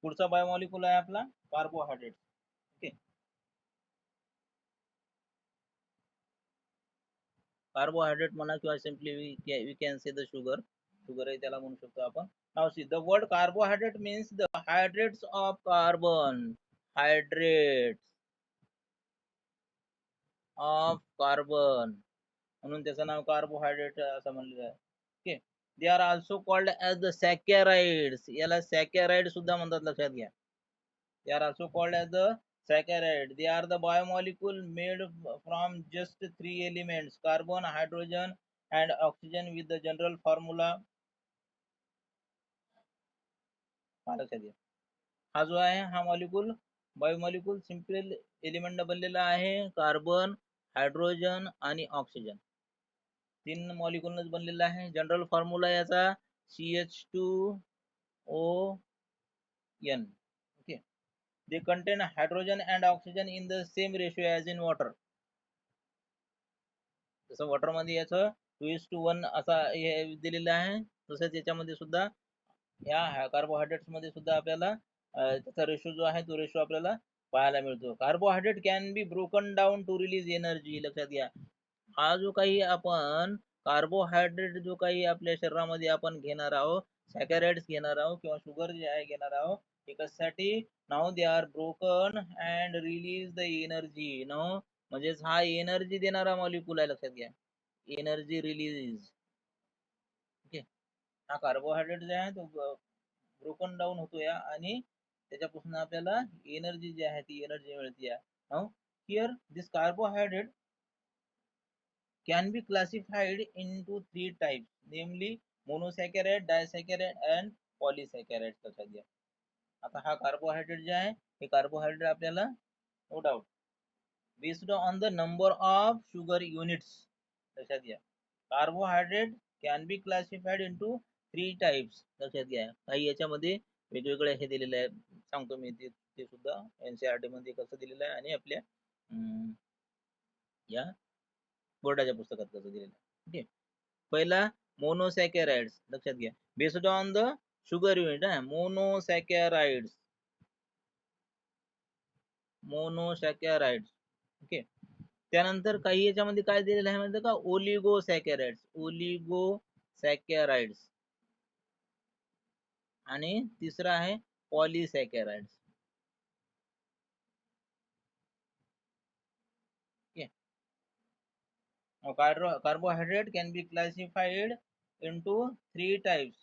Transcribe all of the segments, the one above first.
पुढचा बायोमॉलिक्यूल आहे आपला कार्बोहायड्रेट. ओके, कार्बोहायड्रेट म्हणा किंवा simply we can say the sugar, sugar त्याला म्हणू शकतो आपण. Now see the word carbohydrate means the hydrates of carbon, hydrates of carbon, म्हणून त्याचं नाव कार्बोहायड्रेट असं म्हणलेलं आहे. Okay, they are also called as the saccharides, याला सॅकॅराइड सुद्धा म्हणतात, लक्षात घ्या. They are also called as the saccharide. They are the biomolecule made from just three elements, carbon, hydrogen and oxygen, with the general formula. हा जो आहे हा molecule biomolecule simple element बनलेला आहे, कार्बन, हायड्रोजन आणि ऑक्सिजन, तीन मॉलिक्यूलच बनलेला आहे. जनरल फॉर्म्युला याचा CH2ON. Okay, they contain hydrogen and oxygen in the same ratio as in water. जसं वॉटर मध्ये याचं 2:1 असा हे दिलेलं आहे, तसंच याच्यामध्ये सुद्धा या कार्बोहायड्रेट्स मध्ये सुद्धा आपल्याला त्याचा रेशो जो आहे तो रेशो आपल्याला पाहायला मिळतो. Carbohydrate can be broken down to release energy. लक्षात घ्या, हा जो काही आपण कार्बोहायड्रेट जो काही आपल्या शरीरामध्ये आपण घेणार आहोत, सॅकॅराइड्स घेणार आहोत किंवा शुगर जे आहे घेणार आहोत, हे कशासाठी? Now they are broken and release the energy. Now म्हणजेच हा एनर्जी देणारा मॉलिक्यूल आहे, लक्षात घ्या, एनर्जी रिलीज. ओके, हा कार्बोहायड्रेट जे आहे तो ब्रोकन डाऊन होतो या, आणि त्याच्यापासून आपल्याला एनर्जी जी आहे ती एनर्जी मिळते. Now here this carbohydrate can be classified into three types, namely monosaccharide, disaccharide and polysaccharide. लक्षात घ्या, आता हा कार्बोहायड्रेट जे आहे हे कार्बोहायड्रेट आपल्याला no doubt based on the number of sugar units. लक्षात घ्या, carbohydrate can be classified into three types. लक्षात घ्या, काही याच्यामध्ये वेगवेगळे हे दिलेले आहे, सांगतो मी ते सुद्धा NCERT मध्ये कसं दिलेलं आहे आणि आपल्या या बोर्डाच्या पुस्तकात कसं दिलेलं आहे. ओके, पहिला मोनोसॅकॅराइड्स. लक्षात घ्या, based on the sugar unit आहे, मोनोसॅकॅराइड्स, मोनोसॅकॅराइड्स. ओके, त्यानंतर काही याच्यामध्ये काय दिलेलं आहे म्हणजे का, ओलिगोसॅकॅराइड्स, ओलिगोसॅकॅराइड्स, आणि तिसरा आहे polysaccharides. Okay, carbohydrate can be classified into three types,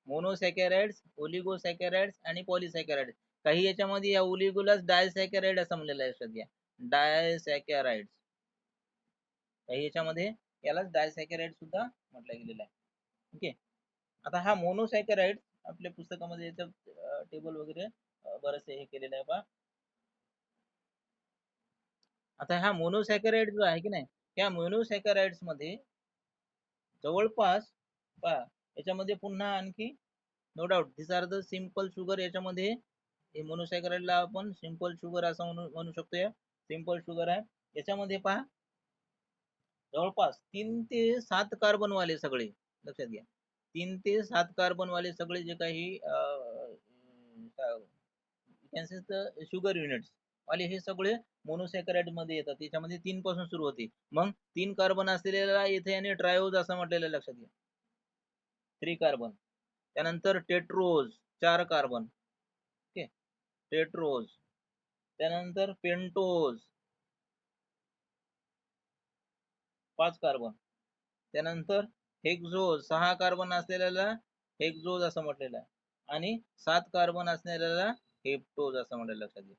monosaccharides, oligosaccharides आणि पॉलीसॅकॅराइड्स. काही याच्यामध्ये या ओलिगोलाच डायसॅकॅराइड असं म्हणलेलं आहे, सध्या डायसॅकॅराइड्स. काही याच्यामध्ये यालाच डायसॅकॅराइड सुद्धा म्हटलं गेलेलं आहे. ओके, आता हा मोनोसॅकॅराइड आपल्या पुस्तकामध्ये याचं टेबल वगैरे बरेचसे हे केलेलं आहे पहा. आता हा मोनोसॅकॅराइड जो आहे की नाही, त्या मोनोसॅकॅराइड्स मध्ये जवळपास पहा, याच्यामध्ये पुन्हा आणखी no doubt this are the simple sugar. याच्यामध्ये हे मोनोसॅकॅराइडला आपण सिंपल शुगर असं म्हणू शकतो. या सिंपल शुगर आहे, याच्यामध्ये पहा जवळपास 3 ते 7 कार्बन वाले सगळे. लक्षात घ्या, 3 ते 7 कार्बन वाले सगळे जे काही शुगर युनिट्स वाले हे सगळे मोनोसॅकॅराइड मध्ये येतात. त्याच्यामध्ये 3 पासून सुरू होते, मग 3 कार्बन असलेला इथे याने ट्रायोज असं म्हटलेलं. लक्षात घ्या, 3 कार्बन. त्यानंतर टेट्रोज, 4 कार्बन. Okay, tetrose. त्यानंतर पेंटोज, 5 कार्बन. त्यानंतर हेक्झोज, 6 कार्बन असलेल्याला हेक्झोज असं म्हटलेलं आहे, आणि 7 कार्बन असलेल्याला हेप्टोज असं म्हटलेलं. लक्षात घ्या,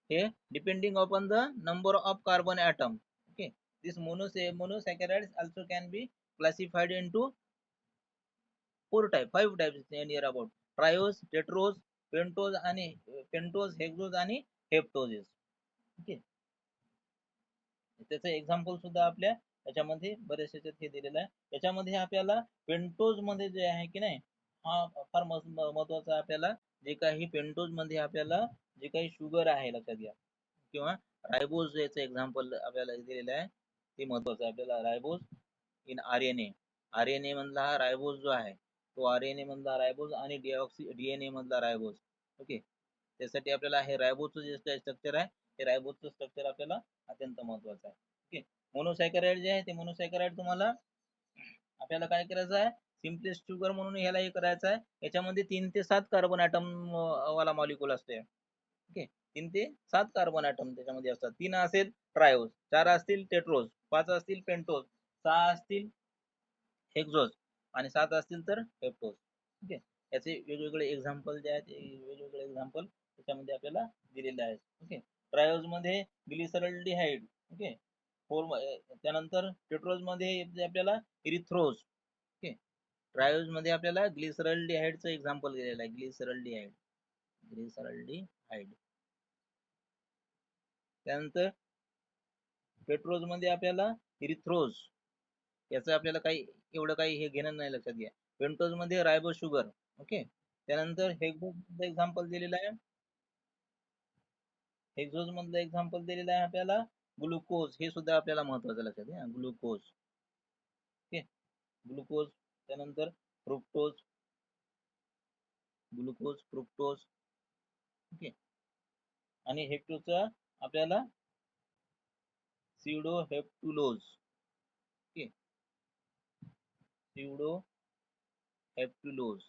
हे depending upon the number of carbon atom. Okay, this monosaccharides also can be classified into 4 type 5 types near about triose, tetrose, pentose आणि पेंटोज, हेक्झोज आणि हेप्टोजेस. ओके, त्याचं एक्झाम्पल सुद्धा आपल्या याच्यामध्ये बरेचसे हे दिलेलं आहे. याच्यामध्ये आपल्याला पेंटोज मध्ये जे आहे की नाही, हा फार महत्वाचा. आपल्याला जे काही पेंटोज मध्ये आपल्याला जे काही शुगर आहे, लक्षात घ्या, किंवा रायबोज याचं एक्झाम्पल आपल्याला दिलेलं आहे, ते महत्वाचं आहे आपल्याला. रायबोज इन RNA, RNA मधला हा रायबोज जो आहे तो RNA मधला रायबोज आणि DNA मधला रायबोज. ओके, त्यासाठी आपल्याला हे रायबोजचं जे स्ट्रक्चर आहे ते रायबोजचं स्ट्रक्चर आपल्याला अत्यंत महत्वाचं आहे. ओके, मोनोसॅकराइड जे आहे ते मोनोसॅकराइड तुम्हाला आपल्याला काय करायचं आहे, सिम्पलेस्ट शुगर म्हणून ह्याला हे करायचं आहे. याच्यामध्ये 3 ते 7 कार्बन ॲटम वाला मॉलिक्यूल असते. ओके, 3 ते 7 कार्बन ॲटम त्याच्यामध्ये असतात. 3 असेल ट्रायोज, 4 असतील टेट्रोज, 5 असतील पेंटोज, 6 असतील हेक्झोज आणि 7 असतील तर हेप्टोज. ओके, याचे वेगवेगळे एक्झाम्पल जे आहेत वेगवेगळे एक्झाम्पल त्याच्यामध्ये आपल्याला दिलेले आहेत. ओके, ट्रायोज मध्ये ग्लिसरॉल्डिहाइड. ओके, त्यानंतर टेट्रोज मध्ये येते आपल्याला इरिथ्रोज. ओके, ट्रायोज मध्ये आपल्याला ग्लिसरॉल्डिहाइडचं एक्झाम्पल दिलेलं आहे. ग्लिसरॉल्डिहाइड. त्यानंतर पेट्रोज मध्ये आपल्याला इरिथ्रोज, याचं आपल्याला काही एवढं काही हे घेणं नाही, लक्षात घ्या. पेंटोज मध्ये रायबो शुगर. ओके, त्यानंतर हेक्झोज एक्झाम्पल दिलेलं आहे. हेक्झोज मधलं एक्झाम्पल दिलेलं आहे आपल्याला ग्लुकोज. हे सुद्धा आपल्याला महत्वाचं लक्षात घ्या, ग्लुकोज. Okay, glucose. त्यानंतर फ्रुक्टोज, ग्लुकोज, फ्रुक्टोज. ओके, आणि हेक्टोजचा आपल्याला स्युडो हेप्टुलोज. ओके, स्युडो हेप्टुलोज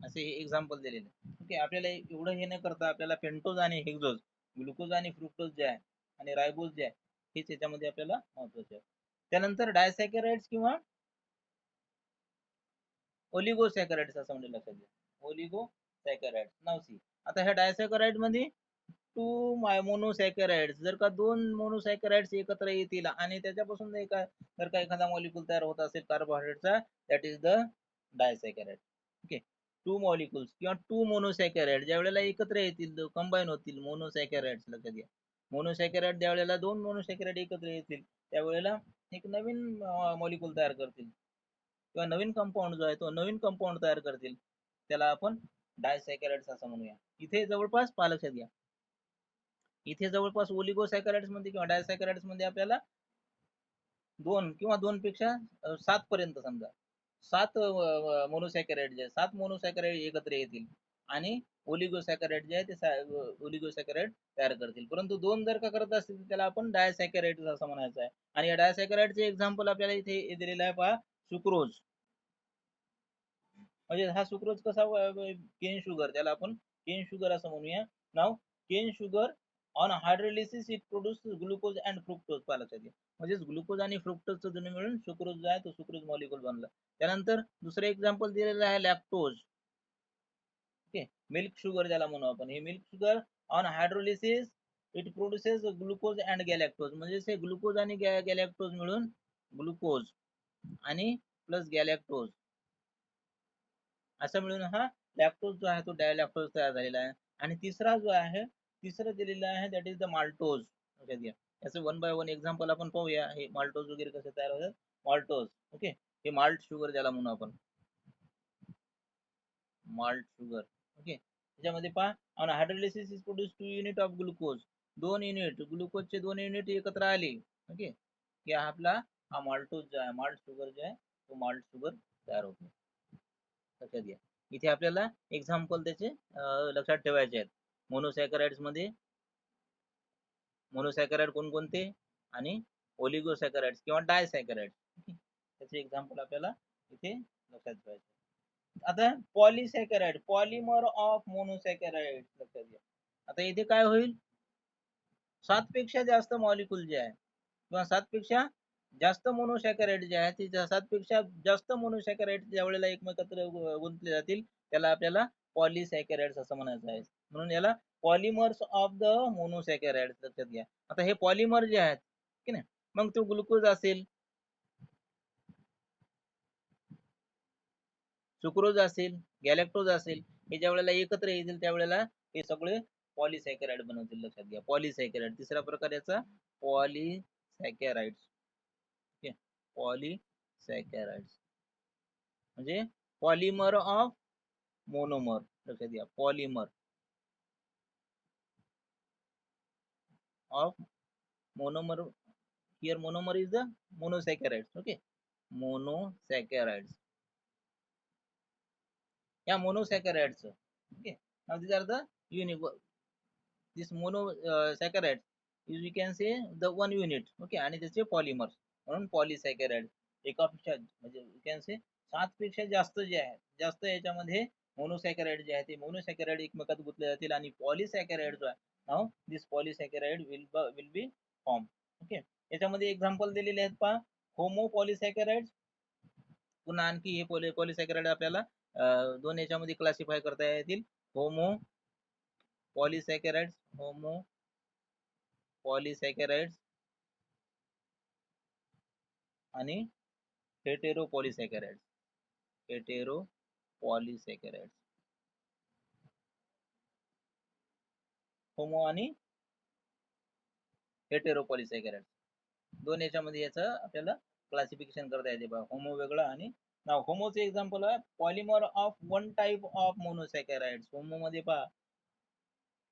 असे एक्झाम्पल दिलेले. ओके, आपल्याला एवढं हे न करता आपल्याला पेंटोज आणि हेक्झोज, ग्लुकोज आणि फ्रुक्टोज जे आहे आणि रायबोज जे आहे हेच याच्यामध्ये आपल्याला महत्वाचे आहे. त्यानंतर डायसॅकराइड्स किंवा ओलिगोसॅकराइड्स असं म्हणजे लक्षात घ्या. ओलिगोसॅकराइड्स. नाव सी. आता ह्या डायसॅकराइड मध्ये 2 मोनोसॅकराइड्स, जर का 2 मोनोसॅकराइड्स एकत्र येतील आणि त्याच्यापासून जर का एखादा मॉलिक्यूल तयार होत असेल कार्बोहायड्रेटचा, that is the disaccharide. Okay, 2 molecules किंवा 2 मोनोसॅकराइड ज्या वेळेला एकत्र येतील, कंबाईन होतील, मोनोसॅकराइड्स लक्षात घ्या. मोनोसॅकराइड ज्या वेळेला 2 मोनोसॅकराइड एकत्र येतील त्यावेळेला एक नवीन मॉलिक्यूल तयार करतील किंवा नवीन कंपाऊंड जो आहे तो नवीन कंपाऊंड तयार करतील, त्याला आपण डायसॅकराइड्स असं म्हणूया. इथे जवळपास पहा, लक्षात घ्या, इथे जवळपास ओलिगोसॅकराइड्स मध्ये किंवा डायसॅकराइड्स मध्ये आपल्याला 2 किंवा 2 पेक्षा 7 पर्यंत, समजा 7 मोनोसॅकराइड जे 7 मोनोसॅकराइड एकत्र येतील आणि ओलिगोसॅकराइड जे आहे ते ओलिगोसॅकराइड तयार करतील. परंतु 2 जर का करत असतील तर त्याला आपण डायसॅकराइड्स असं म्हणायचं आहे. आणि या डायसॅकराइडचे एक्झाम्पल आपल्याला इथे दिलेलं आहे, पहा, सुक्रोज. म्हणजे हा सुक्रोज कसा, केन शुगर, त्याला आपण केन शुगर असं म्हणूया. Now cane sugar on hydrolysis it produce glucose and fructose. पाहिलं पाहिजे, म्हणजेच ग्लुकोज आणि फ्रुक्टोजचं दोन्ही मिळून सुक्रोज जो आहे तो सुक्रोज मॉलिक्यूल बनला. त्यानंतर दुसरं एक्झाम्पल दिलेलं आहे लॅक्टोज. ओके, मिल्क शुगर ज्याला म्हणू आपण. हे milk sugar on hydrolysis it produces glucose and galactose, म्हणजे हे ग्लुकोज आणि गॅलॅक्टोज मिळून ग्लुकोज आणि प्लस गॅलॅक्टोज असं मिळून हा लॅक्टोज जो आहे तो डायलॅक्टोज तयार झालेला आहे. आणि तिसरा जो आहे, तिसरं दिलेलं आहे, दॅट इज द माल्टोज. याचं 1 बाय 1 एक्झाम्पल आपण पाहूया. हे माल्टोज वगैरे कसे तयार होतात. माल्टोज. ओके, हे माल्ट शुगर ज्याला म्हणू आपण, माल्ट शुगर. ओके, त्याच्यामध्ये पहा, on hydrolysis is produce 2 unit of glucose. 2 unit ग्लुकोजचे 2 युनिट एकत्र आले, ओके, की आपला हा माल्टोज जो आहे, माल्ट शुगर जो आहे तो माल्ट शुगर तयार होतो. लक्षात घ्या, इथे आपल्याला एक्झाम्पल त्याचे लक्षात ठेवायचे आहेत. मोनोसॅकराइड्स मध्ये मोनोसॅकराइड कोणकोणते आणि ओलिगोसॅकराइड्स किंवा डायसॅकराइड्स. ओके, त्याचे एक्झाम्पल आपल्याला इथे लक्षात ठेवायचे. आता पॉलिसॅकराइड, पॉलिमर ऑफ मोनोसॅकराइड. लक्षात घ्या, आता इथे काय होईल, 7 पेक्षा जास्त मॉलिक्यूल जे आहे किंवा 7 पेक्षा जास्त मोनोसॅकराइड जे आहे ते 7 पेक्षा जास्त मोनोसॅकराइड ज्या वेळेला एकमेकांत्र गुंतले जातील त्याला आपल्याला पॉलिसॅकराइड्स असं म्हणायचं आहे. म्हणून याला पॉलिमर्स ऑफ द मोनोसॅकराइड. लक्षात घ्या, आता हे पॉलिमर जे आहेत की नाही, मग तो ग्लुकोज असेल, सुक्रोज असेल, गॅलॅक्टोज असेल, हे ज्या वेळेला एकत्र येतील त्यावेळेला हे सगळे पॉलिसॅकराइड बनवतील. लक्षात घ्या, पॉलिसॅकराइड. तिसरा प्रकार याचा पॉलिसॅकराइड्स. ओके, पॉलिसॅकराइड्स म्हणजे पॉलिमर ऑफ मोनोमर. लक्षात घ्या, polymer of monomer. Here monomer is the monosaccharides. Okay, monosaccharides या monosaccharides. Okay, Now these are the unit. This monosaccharide is we can say the one unit. Okay, आणि त्याचे polymers म्हणून पॉलिसॅकॅराइड एकापेक्षा म्हणजे we can say 7 पेक्षा जास्त जे आहे जास्त याच्यामध्ये मोनोसॅकॅराइड जे आहे ते मोनोसॅकॅराइड एकमेकात गुंतले जातील आणि पॉलिसॅकॅराइड जो आहे now this पॉलिसॅकॅराइड will be form. Okay, याच्यामध्ये एक्झाम्पल दिलेले आहेत पहा. होमो पॉलिसॅकॅराइड, पुन्हा आणखी हे पॉलिसॅकॅराइड आपल्याला दोन याच्यामध्ये क्लासिफाय करता येतील. होमो पॉलिसॅकॅराइड्स, होमो पॉलिसॅकॅराइड्स आणि हेटेरो पॉलिसॅकॅराइड्स, हेटेरो पॉलिसॅकॅराइड्स. होमो आणि हेटेरो पॉलिसॅकॅराइड्स दोन याच्यामध्ये याचं आपल्याला क्लासिफिकेशन करता येते बघा. होमो वेगळा आणि नाव होमोचे एक्झाम्पल आहे polymer of one type of monosaccharides. Homo मध्ये पहा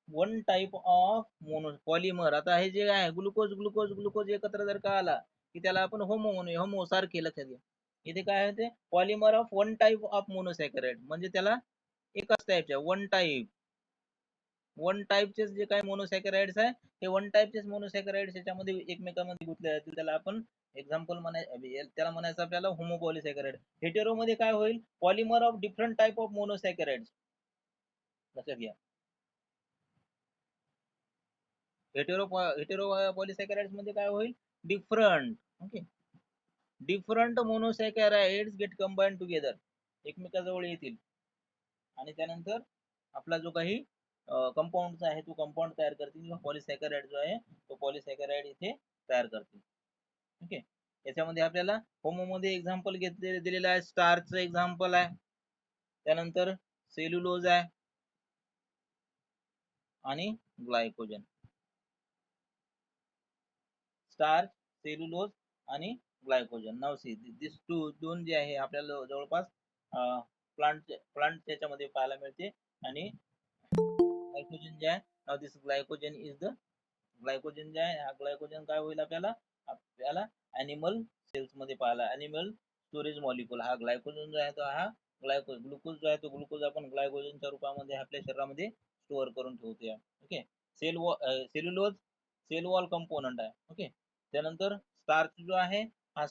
one type of mono polymer. आता हे जे आहे ग्लुकोज ग्लुकोज ग्लुकोज एकत्र जर का आला की त्याला आपण होमो म्हणूया. होमो सारखे लक्षात घ्या. इथे काय होते polymer of one type of monosaccharide म्हणजे त्याला एकाच टाइपच्या वन टाइपचे जे काही मोनोसॅकॅराइड्स आहे ते वन टाइपचेच मोनोसॅकॅराइड्स याच्यामध्ये एकमेकांमध्ये गुंतले जातील. त्याला आपण एक्झाम्पल त्याला म्हणायचं आपल्याला होमो पॉलिसॅकॅराइड. हेटेरो मध्ये काय होईल polymer of different type of monosaccharides. लक्षात घ्या हेटेरो पॉलिसॅकॅराइड्स मध्ये काय होईल different. Okay, different monosaccharides get combine together एकमेकाजवळ येतील आणि त्यानंतर आपला जो काही कंपाऊंड आहे तो कंपाऊंड तयार करतील किंवा पॉलिसॅकॅराइड जो आहे तो पॉलिसॅकॅराइड इथे तयार करतील. ओके, याच्यामध्ये आपल्याला होमो मध्ये एक्झाम्पल घेतले दिलेलं आहे स्टारचं एक्झाम्पल आहे, त्यानंतर सेल्युलोज आहे आणि ग्लायकोजन. स्टार्च, सेल्युलोज आणि ग्लायकोजन. नाव सी दिस दोन जे आहे आपल्याला जवळपास प्लांट त्याच्यामध्ये पाहायला मिळते. आणि ग्लायकोजन जे आहे now this glycogen is the glycogen जे आहे हा ग्लायकोजन काय होईल आपल्याला आपल्याला अॅनिमल सेल्स मध्ये पाहायला अॅनिमल स्टोरेज मॉलिक्युल हा ग्लायकोजन जो आहे तो हा ग्लुकोज जो आहे तो ग्लुकोज आपण ग्लायकोजनच्या रूपामध्ये आपल्या शरीरामध्ये स्टोअर करून ठेवतो. Okay, cellulose cell wall component आहे. ओके, त्यानंतर स्टार्च जो आहे हा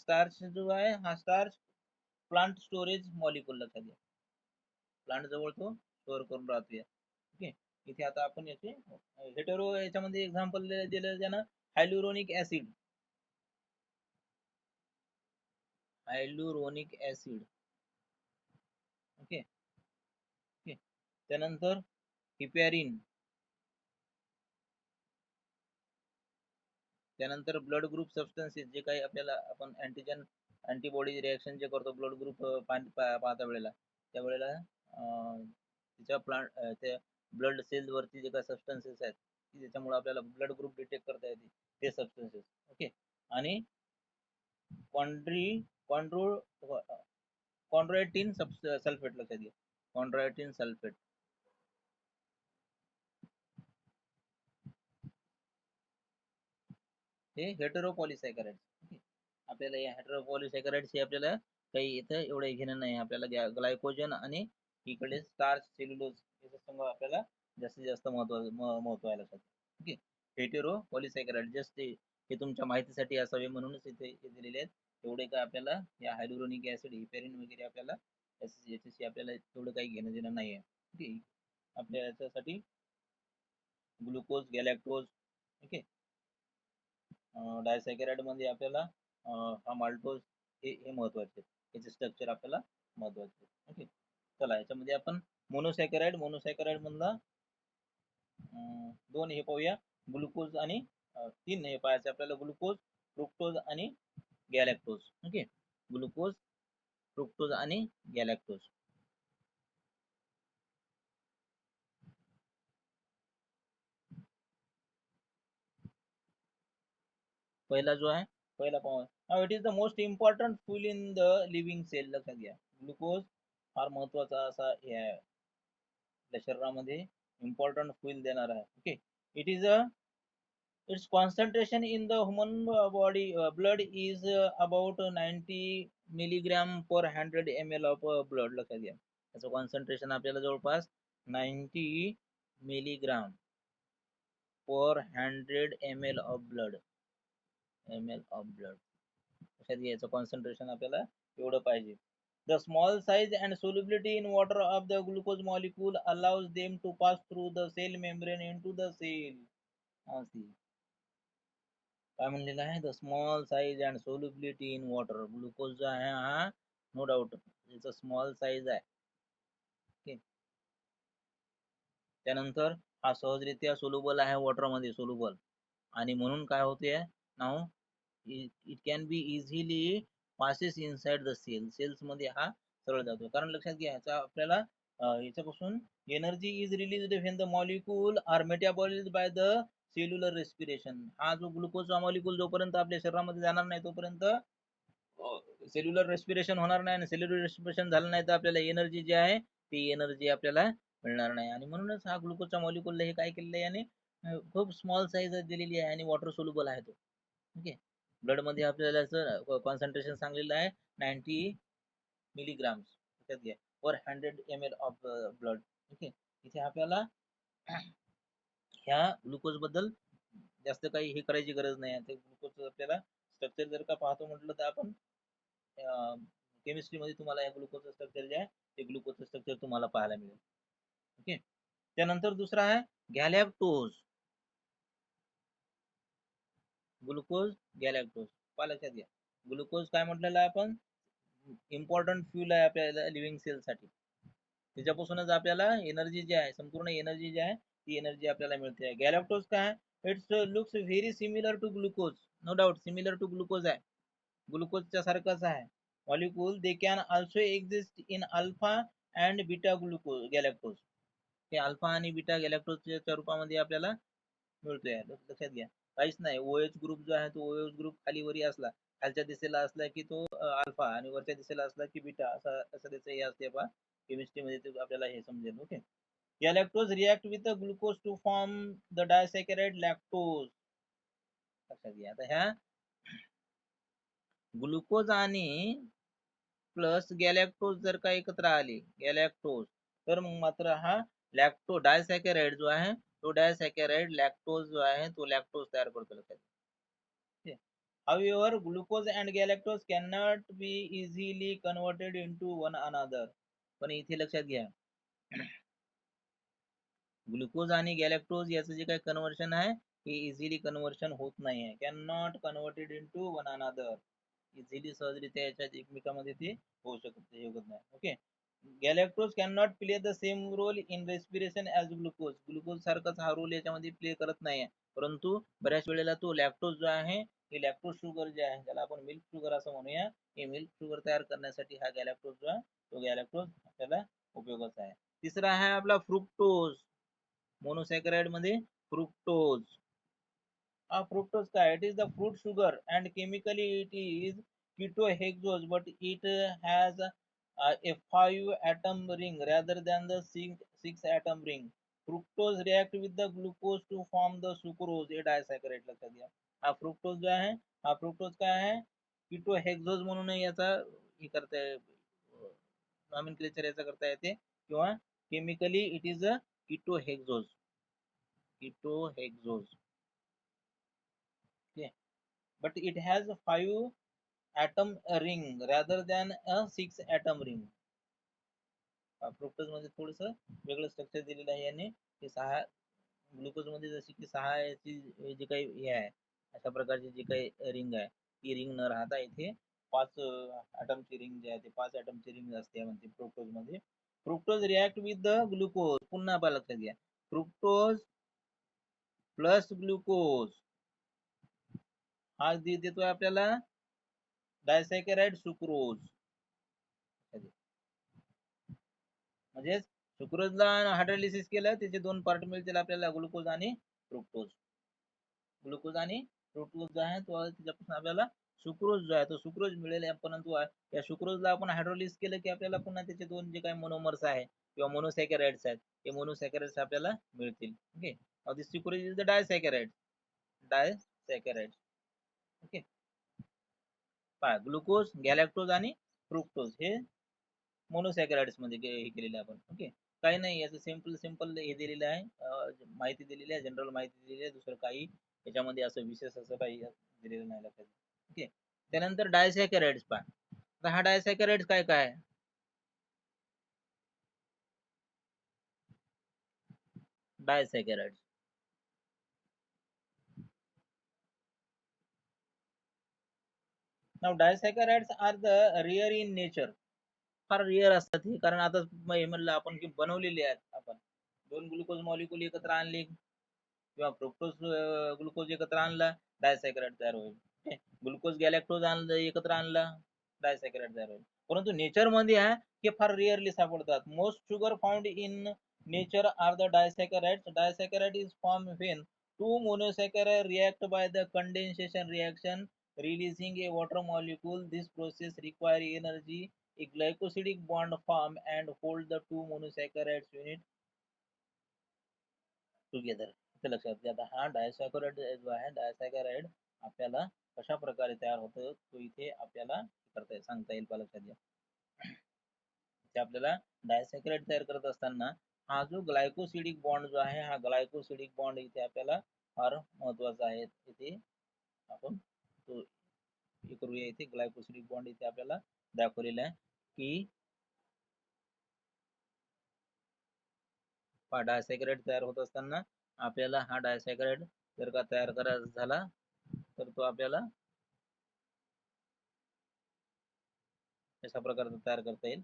स्टार्च प्लांट स्टोरेज मॉलिक्युल. लक्षात घ्या प्लांट जवळ तो स्टोअर करून राहतो. ओके, इथे आता आपण याचे हेटेरो याच्यामध्ये एक्झाम्पल दिलं ज्यानं हायल्युरोनिक ऍसिड, हायल्युरोनिक ऍसिड. ओके ओके, त्यानंतर हिपॅरिन, त्यानंतर ब्लड ग्रुप सबस्टन्सेस जे काही आपल्याला आपण अँटीजन अँटीबॉडी रिएक्शन जे करतो ब्लड ग्रुप पाहता वेळेला त्यावेळेला त्याच्या त्या ब्लड सेल वरती जे काही सबस्टन्सेस आहेत त्याच्यामुळे आपल्याला ब्लड ग्रुप डिटेक्ट करता येते ते सबस्टन्सेस. ओके, आणि कॉन्ड्रो कॉन्ड्रायटिन सल्फेट. लक्षात घ्या कॉन्ड्रायटिन सल्फेट. हे हेटेरोपॉलिसॅकॅराइड्स. ओके, आपल्याला या हेटेरोपॉलिसॅकॅराइड्स हे आपल्याला काही इथं एवढं घेणं नाही. आपल्याला ग्लायकोजन आणि इकडे स्टार्च सेल्युलोज याचं संग आपल्याला जास्तीत जास्त महत्व आहे लक्षात. ओके, हेटेरोपॉलिसॅकॅराइड जस्ट हे तुमच्या माहितीसाठी असावे म्हणूनच इथे दिलेले आहेत. एवढे काय आपल्याला या हायड्रोनिक ऍसिड हिपॅरिन वगैरे आपल्याला याच्याशी आपल्याला तेवढं काही घेणं देणं नाही आहे. ओके, आपल्या याच्यासाठी ग्लुकोज गॅलॅक्टोज. ओके, डायसॅकॅराइड मध्ये आपल्याला हा माल्टोज हे महत्वाचे याचे स्ट्रक्चर आपल्याला महत्वाचे. ओके, चला याच्यामध्ये आपण मोनोसॅकॅराइड मधला दोन हे पाहूया ग्लुकोज आणि तीन हे पाहायचे आपल्याला ग्लुकोज फ्रुक्टोज आणि गॅलॅक्टोज. ओके, ग्लुकोज फ्रुक्टोज आणि गॅलॅक्टोज. पहिला जो आहे पहिला पाहूया. नाव it is the most important fuel in the living cell. लक्षात घ्या ग्लुकोज फार महत्वाचा असा हे आहे आपल्या शरीरामध्ये इम्पॉर्टंट फुल देणार आहे. Okay, it is a its concentration in the human body blood is about 90 milligram per 100 ml of blood. लक्षात घ्या त्याचं कॉन्सन्ट्रेशन आपल्याला जवळपास 90 milligram per 100 ml of blood. लक्षात घ्यायचं कॉन्सन्ट्रेशन आपल्याला एवढं पाहिजे. The small size and solubility in water of the glucose molecule allows them to pass through the cell membrane into the cell. काय म्हणलेलं आहे, the small size and solubility in water. Glucose जो आहे हा no doubt याचा small size आहे. Okay, त्यानंतर हा सहजरित्या सोल्युबल आहे वॉटर मध्ये, सोल्युबल, आणि म्हणून काय होते now it can be easily passes inside the cell. Cells मध्ये हा सरळ जातो. कारण लक्षात घ्या आपल्याला याच्यापासून energy is release when the molecule are metabolised by the cellular respiration. हा जो ग्लुकोजचा मॉलिक्यूल जोपर्यंत आपल्या शरीरामध्ये जाणार नाही तोपर्यंत सेल्युलर रेस्पिरेशन होणार नाही, आणि सेल्युलर रेस्पिरेशन झालं नाही तर आपल्याला एनर्जी जी आहे ती एनर्जी आपल्याला मिळणार नाही. आणि म्हणूनच हा ग्लुकोजचा मॉलिक्यूल हे काय केलेलं आहे, आणि खूप स्मॉल साईज दिलेली आहे आणि वॉटर सोल्युबल आहे तो. ओके, ब्लड मध्ये आपल्याला कॉन्सन्ट्रेशन सांगलेलं आहे 90 milligrams per 100 ml of blood. Okay, इथे आपल्याला ह्या ग्लुकोज बद्दल जास्त काही हे करायची गरज नाही आहे. ते ग्लुकोज आपल्याला स्ट्रक्चर जर का पाहतो म्हटलं तर आपण केमिस्ट्री मध्ये तुम्हाला या ग्लुकोजचं स्ट्रक्चर जे आहे ते ग्लुकोजचं स्ट्रक्चर तुम्हाला पाहायला मिळेल. ओके, त्यानंतर दुसरा आहे गॅलॅक्टोज. ग्लुकोज गॅलॅक्टोज लक्षात घ्या. ग्लुकोज काय म्हटलेलं आहे आपण, इम्पॉर्टंट फ्यूल आहे आपल्याला लिव्हिंग सेल साठी. त्याच्यापासूनच आपल्याला एनर्जी जी आहे, संपूर्ण एनर्जी जी आहे ती एनर्जी आपल्याला मिळते. गॅलॅक्टोज काय, it's looks very similar to glucose. No doubt similar to glucose आहे, ग्लुकोजच्या सारखाच आहे molecule. They can also exist in alpha and beta glucose galactose. हे अल्फा आणि बीटा गॅलॅक्टोजच्या रूपामध्ये आपल्याला मिळतोय. लक्षात घ्या, काहीच नाही. ओएच ग्रुप जो आहे तो ओएच ग्रुप खाली वरी असला, खालच्या दिशेला असला की तो अल्फा आणि वरच्या दिशेला असला की बीटा, असं असं त्याचं हे असते पहा केमिस्ट्री मध्ये, ते आपल्याला हे समजेल. Okay, galactose react with glucose to form the disaccharide lactose. लक्षात घ्या. आता ह्या ग्लुकोज आणि प्लस गॅलॅक्टोज जर का एकत्र आले, गॅलॅक्टोज, तर मग मात्र हा लॅक्टो डायसॅकराइड जो आहे तो डायसॅकराइड लॅक्टोज जो आहे तो लॅक्टोज तयार करतो. लक्षात. However, glucose and galactose cannot be easily converted into one another. पण इथे लक्षात घ्या, ग्लुकोज आणि गॅलॅक्टोज याचं जे काही कन्वर्शन आहे हे इझिली कन्वर्शन होत नाही आहे. Can not converted into one another. Easily सहजरित्या याच्यात एकमेकांमध्ये ते होऊ शकत नाही. Okay, galactose can not play the same role in respiration as glucose. Glucose सारखाच हा रोल याच्यामध्ये प्ले करत नाही, परंतु बऱ्याच वेळेला तो लॅक्टोज जो आहे, हे लॅक्टोज शुगर जे आहे त्याला आपण मिल्क शुगर असं म्हणूया, हे मिल्क शुगर तयार करण्यासाठी हा गॅलॅक्टोज जो आहे तो गॅलॅक्टोज आपल्याला उपयोगाचा आहे. तिसरा आहे आपला फ्रुक्टोज. मोनोसॅकराइड मध्ये फ्रुक्टोज. fructose काय, it is the fruit sugar and chemically it is ketohexose, but it has a 5 atom ring rather than the 6 atom ring. Fructose react with the glucose to form the sucrose, a disaccharide. लक्षात घ्या, हा fructose जो आहे, हा fructose काय आहे, कीटोहेक्सोज म्हणून याचा हे करता नॉमेनक्लेचर याचा करता येते, किंवा chemically it is a ketohexose. Okay, but it has a 5 atom ring rather than a 6 atom ring. Fructose मध्ये थोडस वेगळं स्ट्रक्चर दिलेलं आहे याने, की 6 ग्लुकोज मध्ये जशी की 6 याची जी काही हे आहे अशा प्रकारची जी काही रिंग आहे ती रिंग न राहता इथे 5 ॲटमची रिंग जी आहे ते 5 ॲटमची रिंग असते म्हणते फ्रुक्टोज मध्ये. Fructose react with the glucose. पुन्हा आपण लक्षात घ्या, फ्रुक्टोज प्लस ग्लुकोज हा देतोय आपल्याला डायसॅकराइड सुक्रोज. म्हणजे सुक्रोजला हायड्रोलिसिस केलं त्याचे 2 पार्ट मिळतील आपल्याला, ग्लुकोज आणि फ्रुक्टोज. ग्लुकोज आणि फ्रुक्टोज जो आहे तो त्याच्यापासून आपल्याला सुक्रोज जो आहे तो सुक्रोज मिळेल. परंतु या सुक्रोजला आपण हायड्रोलिसिस केलं की आपल्याला पुन्हा त्याचे 2 जे काही मोनोमर्स आहे किंवा मोनोसॅकराइड्स आहेत ते मोनोसॅकराइड्स आपल्याला मिळतील. Okay, this sucrose is the disaccharide. Okay, पहा ग्लुकोज, गॅलॅक्टोज आणि फ्रुक्टोज हे मोनोसॅकराइड्स मध्ये हे केलेले आपण. ओके, काही नाही, याचं सिंपल सिंपल हे दिलेलं आहे, माहिती दिलेली आहे, जनरल माहिती दिलेली आहे, दुसरं काही याच्यामध्ये असं विशेष असं काही दिलेलं नाही लक्षात. ओके. त्यानंतर डायसॅकराइड्स पहा. आता हा डायसॅकराइड्स काय काय आहे? Disaccharides. Now disaccharides are the rare in nature. फार रेअर असतात ही, कारण आता हे म्हणलं आपण की बनवलेली आहेत आपण. दोन ग्लुकोज मॉलिक्युल एकत्र आणले किंवा फ्रुक्टोज ग्लुकोज एकत्र आणला, डायसॅकराइड तयार होईल. ग्लुकोज गॅलॅक्टोज आणलं एकत्र आणला, डायसॅकराइड तयार होईल. परंतु नेचर मध्ये आहे हे फार रेअरली सापडतात. Most sugar found in nature are the disaccharides. Disaccharide is formed when two monosaccharide react by the condensation reaction, releasing a water molecule. This process require energy. A glycosidic bond form and hold the two monosaccharides unit together. इथे लक्षात घ्या. आता हा डायसॅकराइड जो आहे, डायसॅकराइड आपल्याला कशा प्रकारे तयार होतं तो इथे आपल्याला सांगता येईल का, लक्षात घ्या. ते आपल्याला डायसॅकराइड तयार करत असताना हा जो ग्लायकोसिडिक बॉन्ड जो आहे, हा ग्लायकोसिडिक बॉन्ड इथे आपल्याला फार महत्वाचा आहे. इथे आपण तो हे करूया. इथे ग्लायकोसिडिक बॉन्ड इथे आपल्याला दाखवलेला आहे की डायसॅकराइड तयार होत असताना आपल्याला हा डायसॅकराइड जर का तयार करायचा झाला तर तो आपल्याला अशा प्रकारचा तयार करता येईल.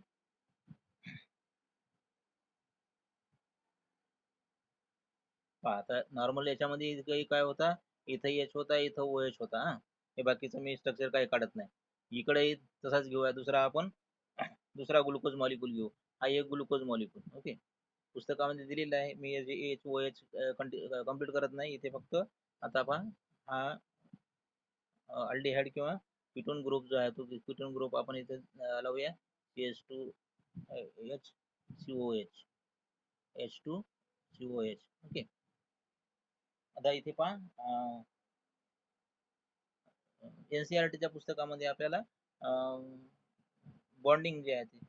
आता नॉर्मल याच्यामध्ये काही काय होता, इथं एच होता, इथं ओ एच होता. हे बाकीचं मी स्ट्रक्चर काही काढत नाही. इकडे तसाच घेऊया. दुसरा आपण दुसरा ग्लुकोज मॉलिक्यूल घेऊ. हा एक ग्लुकोज मॉलिक्यूल. ओके. पुस्तकामध्ये दिलेलं आहे. मी एच ओ एच कम्प्लीट करत नाही इथे. फक्त आता पहा, हा अल्डिहाइड किंवा कीटोन ग्रुप जो आहे तो कीटोन ग्रुप आपण इथे लावूया. CH2H COH H2COH. ओके. आता इथे पहा, एनसीईआरटीच्या पुस्तकामध्ये आपल्याला बॉन्डिंग जे आहे ते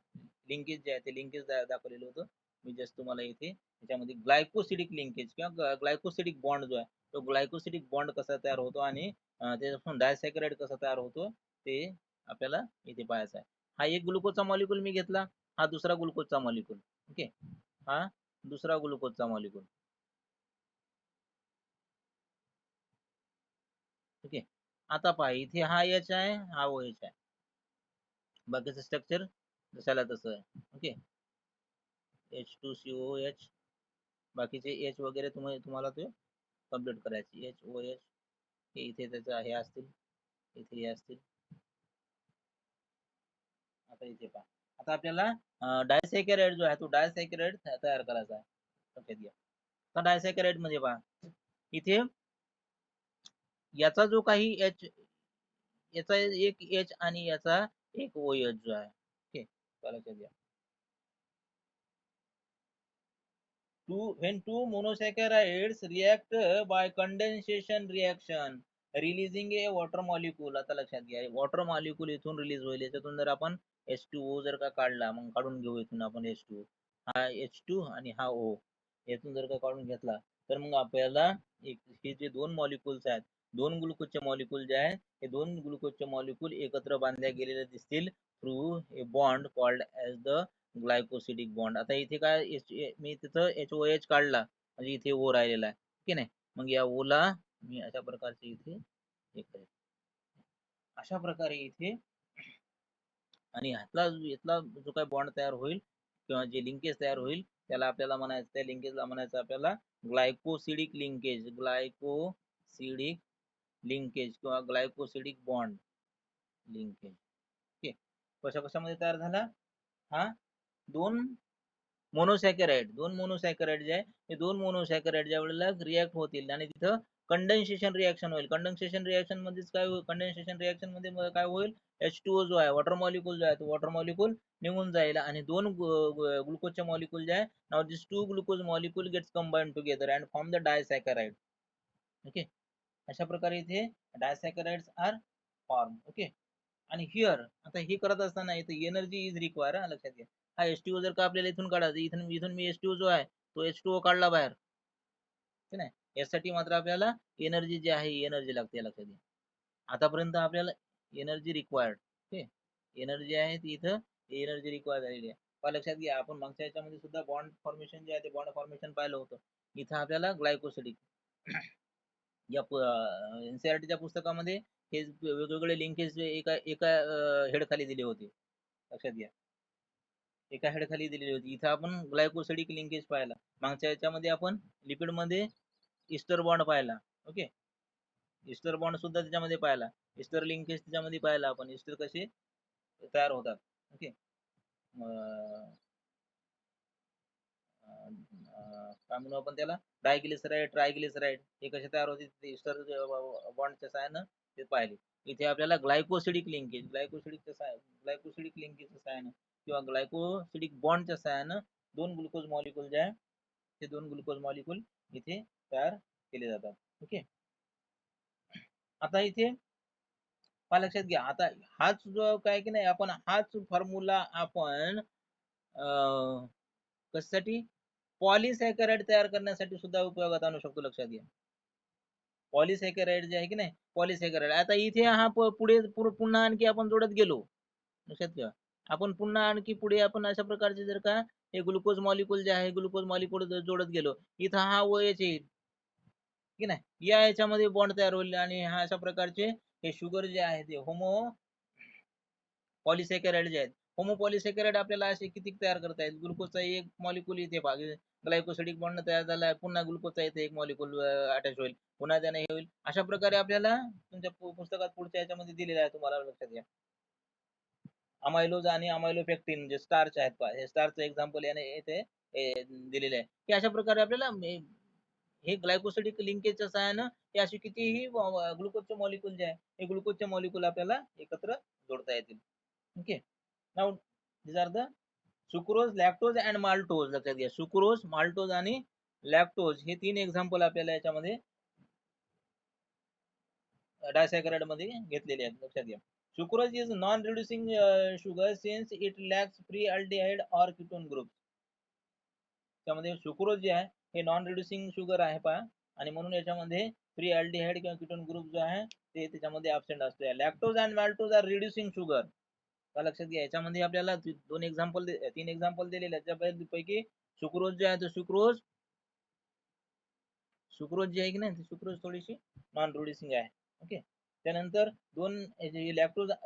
लिंकेज जे आहे ते लिंकेज दाखवलेलं होतं. मी जस्ट तुम्हाला इथे त्याच्यामध्ये ग्लायकोसिडिक लिंकेज किंवा ग्लायकोसिडिक बॉन्ड जो आहे तो ग्लायकोसिडिक बॉन्ड कसा तयार होतो आणि त्याच्यापासून डायसॅकराइड कसा तयार होतो ते आपल्याला इथे पाहायचं आहे. हा एक ग्लुकोजचा मॉलिक्यूल मी घेतला, हा दुसरा ग्लुकोजचा मॉलिक्यूल. ओके. हा दुसरा ग्लुकोजचा मॉलिक्यूल. ओके. आता पहा, इथे हा एच आहे, हा ओ एच आहे. बाकीचं स्ट्रक्चर जशाला तसं आहे. ओके. H2COH. बाकीचे एच वगैरे तुम्हाला ते कम्प्लीट करायचे. एच ओ एच हे इथे त्याचं हे असतील, इथे हे असतील. आता इथे पहा, आता आपल्याला डायसॅकराइड जो आहे तो डायसॅकराइड तयार करायचा आहे. लक्षात घ्या. आता डायसॅकराइड म्हणजे पहा, इथे याचा जो काही एच, याचा एक एच आणि याचा एक ओ एच जो आहे. ओके. लक्षात घ्या. When two monosaccharides react by condensation reaction, releasing a water molecule. आता लक्षात घ्या, वॉटर मॉलिक्यूल इथून रिलीज होईल. याच्यातून जर आपण H2O जर का काढला, मग काढून घेऊ इथून आपण H2, हा H2 आणि हा O, यातून जर का काढून घेतला तर मग आपल्याला हे जे दोन मॉलिक्युल्स आहेत, दोन ग्लुकोजचे मॉलिक्यूल जे आहे, हे दोन ग्लुकोजचे मॉलिक्यूल एकत्र बांधल्या गेलेले दिसतील through a bond called as the glycosidic bond. आता इथे काय, मी तिथं HOH काढला म्हणजे इथे ओ राहिलेला आहे की नाही. मग या ओला मी अशा प्रकारचे इथे हे करेल, अशा प्रकारे इथे. आणि यातला जो काही बॉन्ड तयार होईल किंवा जे लिंकेज तयार होईल त्याला आपल्याला म्हणायचं, त्या लिंकेजला म्हणायचं आपल्याला ग्लायकोसिडिक लिंकेज. ग्लायकोसिडिक लिंकेज किंवा ग्लायकोसिडिक बॉन्ड लिंकेज. ओके. कशा कशामध्ये तयार झाला, हा दोन मोनोसॅकराइड जे आहे, हे दोन मोनोसॅकराइड ज्या वेळेला रिॲक्ट होतील आणि तिथं कंडेन्सेशन रिएक्शन होईल. कंडेन्सेशन रिएक्शन मध्येच काय होईल, कंडेन्सेशन रिएक्शन मध्ये काय होईल, H2O जो आहे, वॉटर मॉलिक्यूल जो आहे, तो वॉटर मॉलिक्यूल निघून जाईल आणि दोन ग्लुकोजचे मॉलिक्यूल जे आहे, now this two glucose molecule gets combined together and form the disaccharide. Okay. अशा प्रकारे इथे डायसॅकराइड्स आर फॉर्म. ओके. आणि हिअर आता हे करत असताना इथे एनर्जी इज रिक्वायर, लक्षात घ्या. हा H2O जर का आपल्याला इथून काढायचा, इथून इथून मी H2O जो आहे तो H2O काढला बाहेर, ठीक आहे. यासाठी मात्र आपल्याला एनर्जी जी आहे एनर्जी लागते, लक्षात घ्या. आतापर्यंत आपल्याला एनर्जी रिक्वायर्ड, ओके, एनर्जी आहे ती इथं एनर्जी रिक्वायर्ड झालेली आहे. लक्षात घ्या, आपण मागच्या याच्यामध्ये सुद्धा बॉन्ड फॉर्मेशन जे आहे ते बॉन्ड फॉर्मेशन पाहिलं होतं. इथं आपल्याला ग्लायकोसिडिक या एनसीईआरटीच्या पुस्तकामध्ये हे वेगवेगळे लिंकेज एका एका हेड खाली दिले होते, लक्षात घ्या, एका हेड खाली दिलेली होती. इथं आपण ग्लायकोसिडिक लिंकेज पाहिला. मागच्या याच्यामध्ये आपण लिपिड मध्ये इस्टर बॉन्ड पाहिला, ओके, इस्टर बॉन्ड सुद्धा त्याच्यामध्ये पाहिला, इस्टर लिंकेज त्याच्यामध्ये पाहिला आपण, इस्टर कसे तयार होतात, ओके. काय म्हणू आपण त्याला, डायग्लिसराईड, ट्रायग्लिसराईड हे कसे तयार होते ते इस्टर बॉन्डच्या सहाय्यानं ते पाहिले. इथे आपल्याला ग्लायकोसिडिक लिंकेज, ग्लायकोसिडिक लिंकेजच्या सहाय्यानं किंवा ग्लायकोसिडिक बॉन्डच्या सहाय्यानं दोन ग्लुकोज मॉलिक्यूल जे आहे ते दोन ग्लुकोज मॉलिक्यूल इथे तयार केले जातात, ओके. आता इथे लक्षात घ्या, आता हाच जो काय की नाही, आपण हाच फॉर्म्युला आपण कशासाठी, पॉलिसॅकराइड तयार करण्यासाठी सुद्धा उपयोगात आणू शकतो, लक्षात घ्या. पॉलिसॅकराइड जे आहे की नाही, पॉलिसॅकराइड. आता इथे हा पुढे पुन्हा आणखी आपण जोडत गेलो, लक्षात घ्या, आपण पुन्हा आणखी पुढे आपण अशा प्रकारचे जर का हे ग्लुकोज मॉलिक्यूल जे आहे ग्लुकोज मॉलिक्यूल जोडत गेलो, इथं हा OH येईल की नाही, या याच्यामध्ये बॉन्ड तयार होईल आणि हा अशा प्रकारचे हे शुगर जे आहे ते होमो पॉलिसॅकराइड जे आहेत, होमोपॉलिसॅकराइड आपल्याला असे किती तयार करता येईल. ग्लुकोजचा एक मॉलिक्यूल इथे ग्लायकोसिडिक बॉन्ड तयार झाला आहे, पुन्हा ग्लुकोजचा इथे एक मॉलिक्यूल अटॅच होईल, पुन्हा त्याने हे होईल. अशा प्रकारे आपल्याला तुमच्या पुस्तकात पुढच्या याच्यामध्ये दिलेलं आहे, तुम्हाला लक्षात घ्या. अमायलोज आणि अमायलोपेक्टिन जे स्टार्च आहेत पहा, हे स्टारचं एक्झाम्पल याने इथे दिलेले आहे, की अशा प्रकारे आपल्याला हे ग्लायकोसिडिक लिंकेजच्या सहाय्यानं हे असे कितीही ग्लुकोजचे मॉलिक्यूल जे आहे हे ग्लुकोजचे मॉलिक्यूल आपल्याला एकत्र जोडता येतील, okay. Now these are the sucrose, lactose and maltose, लक्षात घ्या, सुक्रोज, माल्टोज आणि लॅक्टोज हे तीन एक्झाम्पल आपल्याला याच्यामध्ये डायसॅकराइड मध्ये घेतलेले आहेत, लक्षात घ्या. Sucrose is non reducing sugar since it lacks free aldehyde or ketone group. त्यामध्ये सुक्रोज जे आहे हे नॉन रिड्युसिंग शुगर आहे पहा, आणि म्हणून याच्यामध्ये फ्री अल्डिहाइड किंवा कीटोन ग्रुप जो आहे ते त्याच्यामध्ये ऍबसेंट असतो. Lactose and maltose are reducing sugar, लक्षात घ्या. याच्यामध्ये आपल्याला तीन एक्झाम्पल दिलेले आहेत, त्यापैकी सुक्रोज जे आहे तो सुक्रोज जे आहे की नाही, सुक्रोज थोडीशी नॉन रिड्युसिंग आहे, ओके. त्यानंतर दोन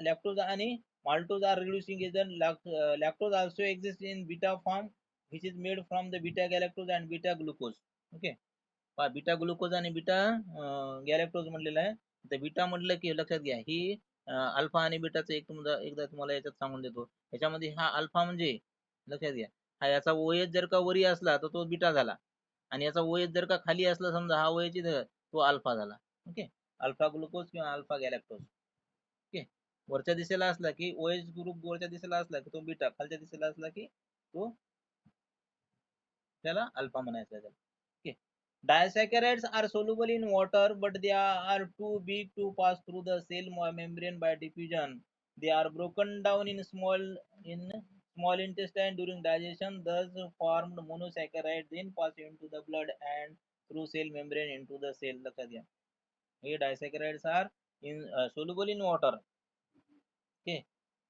लॅक्टोज आणि maltose are reducing agent. Lactose also exist in beta form which is made from the beta galactose and beta glucose, okay. Beta glucose आणि बीटा गॅलेक्टोज म्हटलेलं आहे. तर बीटा म्हटलं की लक्षात घ्या ही अल्फा आणि बीटाचं एकदा तुम्हाला याच्यात सांगून देतो. याच्यामध्ये हा अल्फा म्हणजे लक्षात घ्या, हा याचा OH जर का वरी असला तर तो बीटा झाला, आणि याचा OH जर का खाली असला समजा हा OH तो अल्फा झाला, ओके. अल्फा ग्लुकोज किंवा अल्फा गॅलेक्टोज, ओके. वरच्या दिशेला असला की OH ग्रुप वरच्या दिशेला असला की तो बीटा, खालच्या दिशेला असला की तो त्याला अल्फा म्हणायचं, okay. Disaccharides are soluble in water, but they are too big to pass through the cell membrane by diffusion. They are broken down in small intestine during digestion, thus formed monosaccharide, then pass into the blood and through cell membrane into the cell. लक्षात घ्या, हे disaccharides are soluble in water, okay,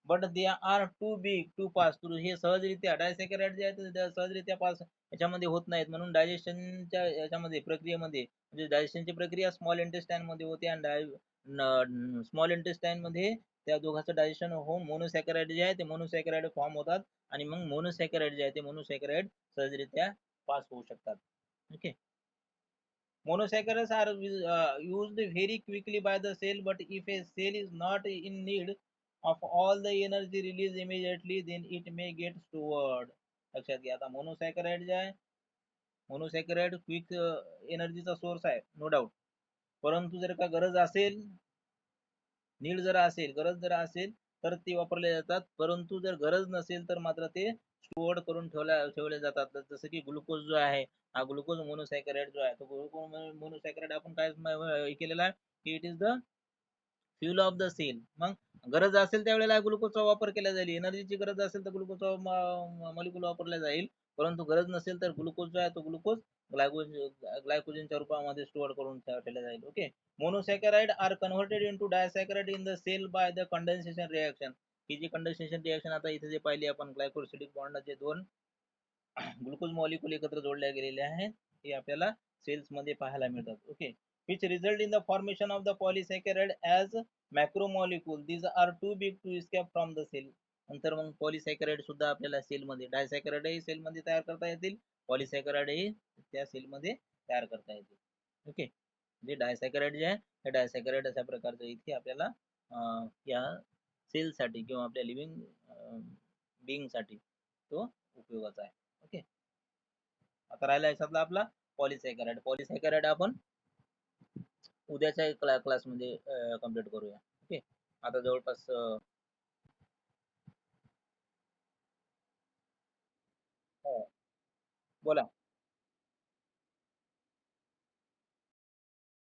but they are too big to pass through. हे सहजरित्या डायसॅकराइड जे आहेत ते सहजरित्या pass याच्यामध्ये होत नाहीत, म्हणून डायजेशनच्या याच्यामध्ये प्रक्रियेमध्ये म्हणजे डायजेशनची प्रक्रिया स्मॉल इंटेस्टाईन मध्ये होते, आणि स्मॉल इंटेस्टाईन मध्ये त्या दोघांचं डायजेशन होऊन मोनोसॅकराइड जे आहे ते मोनोसॅकराइड फॉर्म होतात, आणि मग मोनोसॅकराइड जे आहे ते मोनोसॅकराइड सहजरित्या पास होऊ शकतात, okay. Monosaccharides are used very quickly by the cell, but if a cell is not in need of all the energy released immediately, then it may get stored. लक्षात घ्या. आता मोनोसॅकराइड जे आहे, मोनोसॅकराइड क्विक एनर्जीचा सोर्स आहे, no doubt. परंतु जर का गरज असेल, नीड जर असेल, गरज जर असेल तर ते वापरले जातात, परंतु जर गरज नसेल तर मात्र ते स्टोअर्ड करून ठेवले जातात. जसं की ग्लुकोज जो आहे, हा ग्लुकोज मोनोसॅकराइड जो आहे, तो ग्लुकोज मोनोसॅकराइड आपण काय केलेला आहे की it is the fuel of the cell. मग गरज असेल त्यावेळेला ग्लुकोजचा वापर केला जाईल. एनर्जीची गरज असेल तर ग्लुकोजचा मॉलिक्यूल वापरला जाईल, परंतु गरज नसेल तर ग्लुकोज जो आहे तो ग्लुकोज ग्लायकोजनच्या रूपामध्ये स्टोअर करून ठेवला जाईल. Okay. Monosaccharide are converted into disaccharide in the cell by the condensation reaction. ही जी कंडेन्सेशन रिएक्शन आता इथे जे पाहिली आपण, ग्लायकोसिडिक बॉन्डचे दोन ग्लुकोज मॉलिक्यूल एकत्र जोडल्या गेलेले आहेत, हे आपल्याला सेल्स मध्ये पाहायला मिळतात. Okay. which result in the formation of the polysaccharide as macromolecule. These are too big to escape from the cell. नंतर मग पॉलिसॅकराइड सुद्धा आपल्याला सेल मध्ये, डायसॅकराइड ही सेल मध्ये तयार करता येतील, पॉलिसॅकराइड ही त्या सेल मध्ये तयार करता येतील. ओके. जे डायसॅकराइड जे आहे हे डायसॅकराइड अशा प्रकारचं इथे आपल्याला या सेल साठी किंवा आपल्या लिव्हिंग बिंग साठी तो उपयोगाचा आहे. ओके. आता राहिला याच्यातला आपला पॉलिसॅकराइड. पॉलिसॅकराइड आपण उद्याच्या क्लासमध्ये कंप्लीट करूया. ओके. आता जवळपास हो, बोला.